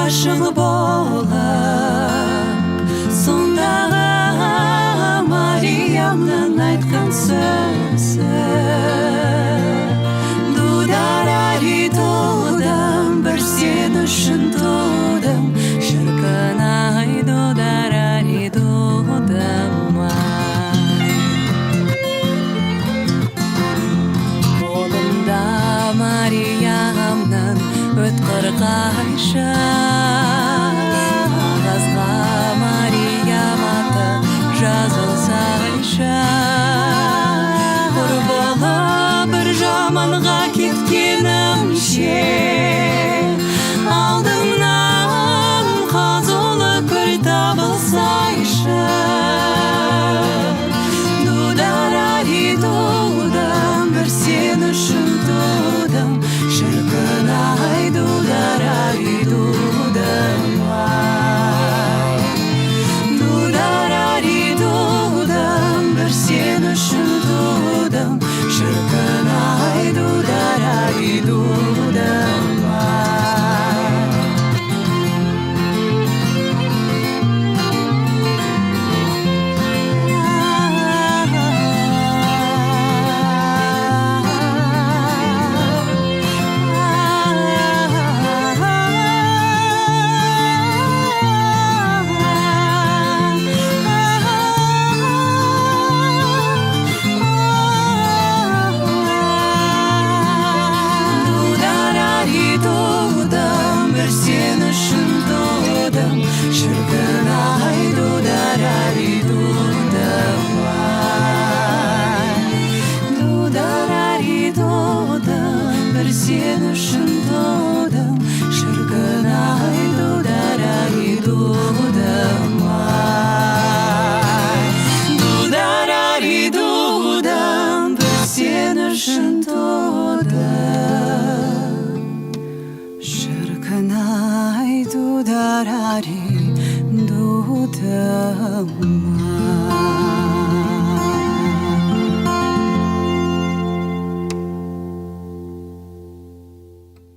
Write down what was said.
ғашық болып, сондағы Мариямның айтқан сөзі. Дудар-ари-дудам, бір сен үшін тудым, шіркін-ай, дудар-ари-дудам-ай. Қолымда Мариямның өткір қайшы, қағазға Мариям аты жазылсайшы. Құр болып бір жаманға кеткенімше, алдымнан қазулы көл табылсайшы. Дудар-ари-дудам, бір сен үшін тудым, шіркін-ай, дудар-ари-дудам-ай. Дудар-ари-дудам, бір сен үшін тудым, шіркін-ай, дудар-ари-дудам-ай. Шіркін-ай, дудар-ари-дудам-ай. Дудар-ари-дудам, бір сен үшін тудым, шіркін-ай, дудар-ари-дудам-ай. Дудар-ари-дудам, бір сен үшін тудым, шіркін-ай, дудар-ари-дудам-ай.